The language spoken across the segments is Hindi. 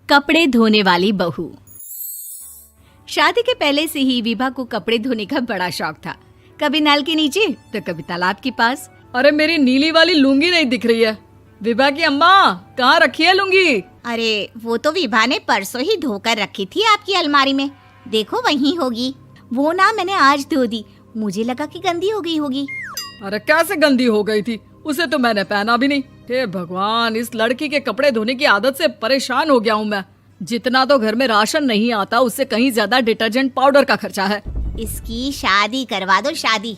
कपड़े धोने वाली बहू। शादी के पहले से ही विभा को कपड़े धोने का बड़ा शौक था। कभी नल के नीचे तो कभी तालाब के पास। अरे मेरी नीली वाली लुंगी नहीं दिख रही है। विभा की अम्मा, कहाँ रखी है लुंगी? अरे वो तो विभा ने परसों ही धोकर रखी थी आपकी अलमारी में, देखो वहीं होगी। वो ना मैंने आज धो दी, मुझे लगा कि गंदी हो गई होगी। अरे कैसे गंदी हो गई थी? उसे तो मैंने पहना भी नहीं। हे भगवान, इस लड़की के कपड़े धोने की आदत से परेशान हो गया हूँ मैं। जितना तो घर में राशन नहीं आता, उससे कहीं ज्यादा डिटर्जेंट पाउडर का खर्चा है। इसकी शादी करवा दो, शादी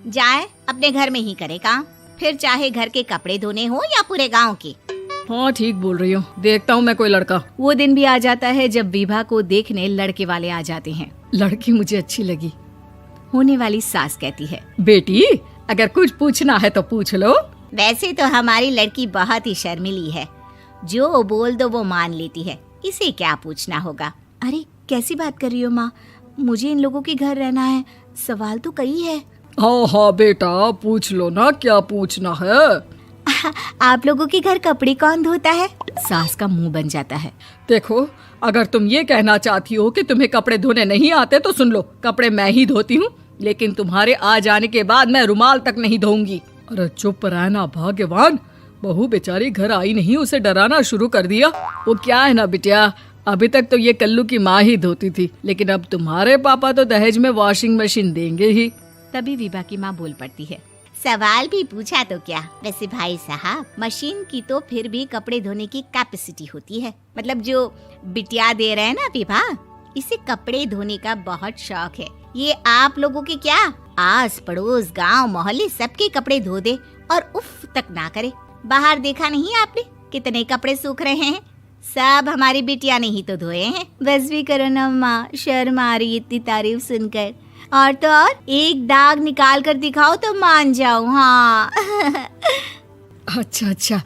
जाए अपने घर में ही करे काम, फिर चाहे घर के कपड़े धोने हो या पूरे गांव के। हाँ ठीक बोल रही हूँ, देखता हूँ मैं कोई लड़का। वो दिन भी आ जाता है जब विभा को देखने लड़के वाले आ जाते हैं। लड़की मुझे अच्छी लगी। होने वाली सास कहती है, बेटी अगर कुछ पूछना है तो पूछ लो। वैसे तो हमारी लड़की बहुत ही शर्मीली है, जो बोल दो वो मान लेती है, इसे क्या पूछना होगा। अरे कैसी बात कर रही हो माँ, मुझे इन लोगों के घर रहना है, सवाल तो कई है। हाँ हाँ बेटा, पूछ लो ना, क्या पूछना है। आप लोगों के घर कपड़े कौन धोता है? सास का मुंह बन जाता है। देखो, अगर तुम ये कहना चाहती हो कि तुम्हें कपड़े धोने नहीं आते तो सुन लो, कपड़े मैं ही धोती हूँ, लेकिन तुम्हारे आ जाने के बाद मैं रुमाल तक नहीं धोऊंगी। अरे चुप रहना भाग्यवान, बहू बेचारी घर आई नहीं, उसे डराना शुरू कर दिया। वो क्या है ना बिटिया, अभी तक तो ये कल्लू की माँ ही धोती थी, लेकिन अब तुम्हारे पापा तो दहेज में वॉशिंग मशीन देंगे ही। तभी विभा की माँ बोल पड़ती है, सवाल भी पूछा तो क्या। वैसे भाई साहब, मशीन की तो फिर भी कपड़े धोने की कैपेसिटी होती है। मतलब जो बिटिया दे रहे हैं ना विभा, इसे कपड़े धोने का बहुत शौक है। ये आप लोगों के क्या, आस पड़ोस गांव मोहल्ले सबके कपड़े धो दे और उफ तक ना करे। बाहर देखा नहीं आपने कितने कपड़े सूख रहे हैं? सब हमारी बिटिया ने ही तो धोए हैं। बस भी करो ना माँ, शर्म आ रही इतनी तारीफ सुनकर। और तो और एक दाग निकाल कर दिखाओ तो मान जाऊं। हाँ अच्छा,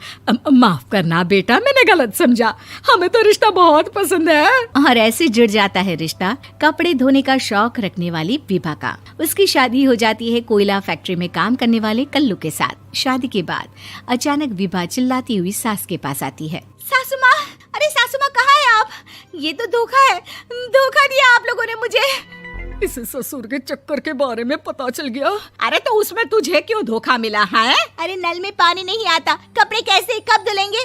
माफ करना बेटा, मैंने गलत समझा। हमें तो रिश्ता बहुत पसंद है। और ऐसे जुड़ जाता है रिश्ता कपड़े धोने का शौक रखने वाली विभा का। उसकी शादी हो जाती है कोयला फैक्ट्री में काम करने वाले कल्लू के साथ। शादी के बाद अचानक विभा चिल्लाती हुई सास के पास आती है। सासू माँ, अरे सासू माँ कहाँ है आप? ये तो धोखा है, धोखा दिया आप लोगों ने मुझे। इसे ससुर के चक्कर के बारे में पता चल गया। अरे तो उसमें तुझे क्यों धोखा मिला है? अरे नल में पानी नहीं आता, कपड़े कैसे कब धुलेंगे?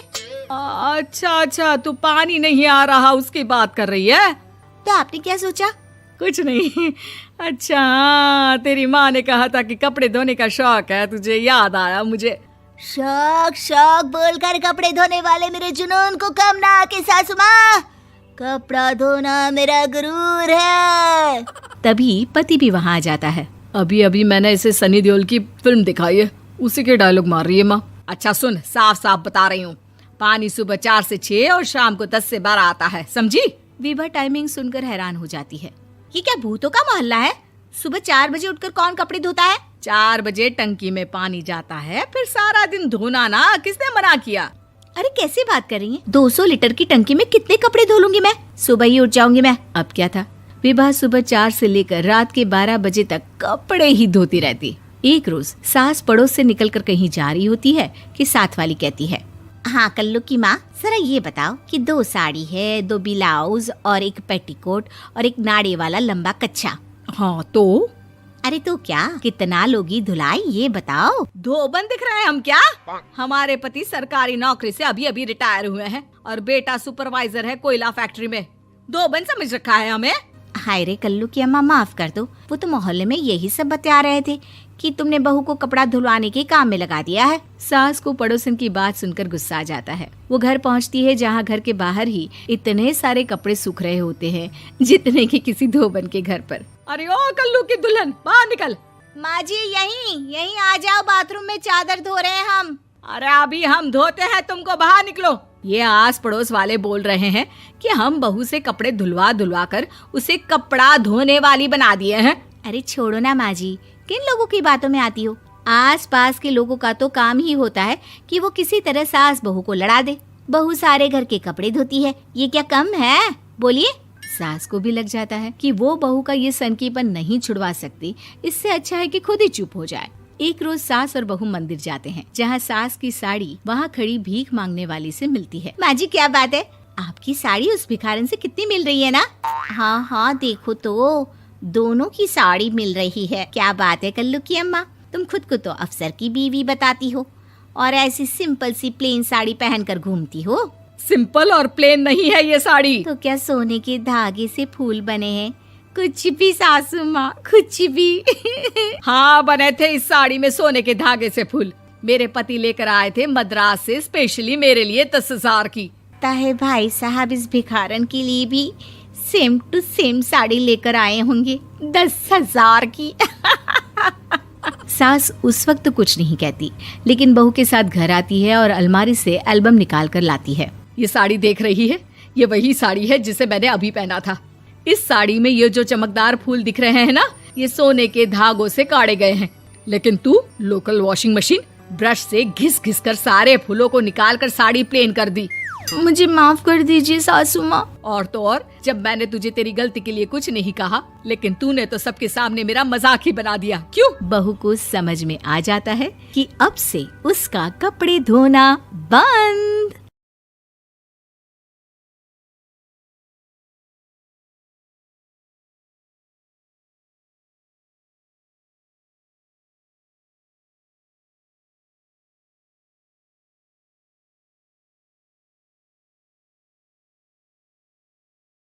अच्छा, तू पानी नहीं आ रहा उसकी बात कर रही है। तो आपने क्या सोचा? कुछ नहीं। अच्छा, तेरी माँ ने कहा था कि कपड़े धोने का शौक है तुझे, याद आया मुझे। शौक बोलकर कपड़े धोने वाले मेरे जुनून को कम ना आके सासू माँ, कपड़ा धोना मेरा गुरूर है। तभी पति भी वहाँ आ जाता है। अभी मैंने इसे सनी देओल की फिल्म दिखाई है, उसी के डायलॉग मार रही है माँ। अच्छा सुन, साफ साफ बता रही हूँ, पानी सुबह 4 से 6 और शाम को 10 से 12 आता है, समझी? विभा टाइमिंग सुनकर हैरान हो जाती है। ये क्या भूतों का मोहल्ला है? सुबह 4 बजे उठकर कौन कपड़े धोता है? 4 बजे टंकी में पानी जाता है, फिर सारा दिन धोना ना, किसने मना किया? अरे कैसी बात कर रही हैं? 200 लीटर की टंकी में कितने कपड़े धो लूंगी मैं? सुबह ही उठ जाऊंगी मैं। अब क्या था, विभा सुबह 4 से लेकर रात के 12 बजे तक कपड़े ही धोती रहती। एक रोज सास पड़ोस से निकलकर कहीं जा रही होती है कि साथ वाली कहती है, हाँ कल्लू की माँ, जरा ये बताओ कि 2 साड़ी है, 2 ब्लाउज और एक पेटीकोट और एक नाड़े वाला लंबा कच्छा। हाँ तो? अरे तो क्या, कितना लोगी धुलाई ये बताओ। धोबन दिख रहे हैं हम क्या? हमारे पति सरकारी नौकरी से अभी रिटायर हुए हैं और बेटा सुपरवाइजर है कोयला फैक्ट्री में। धोबन समझ रखा है हमें? हाय रे कल्लू की अम्मा, माफ कर दो, वो तो मोहल्ले में यही सब बता रहे थे कि तुमने बहू को कपड़ा धुलवाने के काम में लगा दिया है। सास को पड़ोसन की बात सुनकर गुस्सा आ जाता है। वो घर पहुंचती है जहां घर के बाहर ही इतने सारे कपड़े सूख रहे होते हैं जितने कि किसी धोबन के घर पर। अरे ओ कल्लू की दुल्हन, बाहर निकल। माँ जी यहीं आ जाओ, बाथरूम में चादर धो रहे हैं हम। अरे अभी हम धोते हैं, तुमको बाहर निकलो। ये आस पड़ोस वाले बोल रहे हैं कि हम बहू से कपड़े धुलवा कर उसे कपड़ा धोने वाली बना दिए हैं। अरे छोड़ो ना माँ जी, किन लोगों की बातों में आती हो? आस पास के लोगों का तो काम ही होता है कि वो किसी तरह सास बहू को लड़ा दे। बहू सारे घर के कपड़े धोती है, ये क्या कम है? बोलिए। सास को भी लग जाता है कि वो बहू का ये सनकीपन नहीं छुड़वा सकती, इससे अच्छा है कि खुद ही चुप हो जाए। एक रोज सास और बहू मंदिर जाते हैं, जहाँ सास की साड़ी वहाँ खड़ी भीख मांगने वाली से मिलती है। माँ जी क्या बात है, आपकी साड़ी उस भिखारन से कितनी मिल रही है ना? हाँ हाँ देखो तो, दोनों की साड़ी मिल रही है। क्या बात है कल्लू की अम्मा, तुम खुद को तो अफसर की बीवी बताती हो और ऐसी सिंपल सी प्लेन साड़ी पहनकर घूमती हो। सिंपल और प्लेन नहीं है ये साड़ी। तो क्या सोने के धागे से फूल बने हैं? कुछ भी सासू माँ, कुछ भी। हाँ बने थे इस साड़ी में सोने के धागे से फूल। मेरे पति लेकर आए थे मद्रास से स्पेशली मेरे लिए 10,000 की। ताहे भाई साहब इस भिखारन के लिए भी सेम टू सेम साड़ी लेकर आए होंगे 10,000 की। सास उस वक्त तो कुछ नहीं कहती, लेकिन बहू के साथ घर आती है और अलमारी से एल्बम निकाल कर लाती है। ये साड़ी देख रही है, ये वही साड़ी है जिसे मैंने अभी पहना था। इस साड़ी में ये जो चमकदार फूल दिख रहे हैं ना, ये सोने के धागों से काढ़े गए हैं। लेकिन तू लोकल वॉशिंग मशीन ब्रश से घिस घिस कर सारे फूलों को निकाल कर साड़ी प्लेन कर दी। मुझे माफ कर दीजिए सासू माँ। और तो और, जब मैंने तुझे तेरी गलती के लिए कुछ नहीं कहा, लेकिन तूने तो सबके सामने मेरा मजाक ही बना दिया। क्यों? बहू को समझ में आ जाता है कि अब से उसका कपड़े धोना बंद।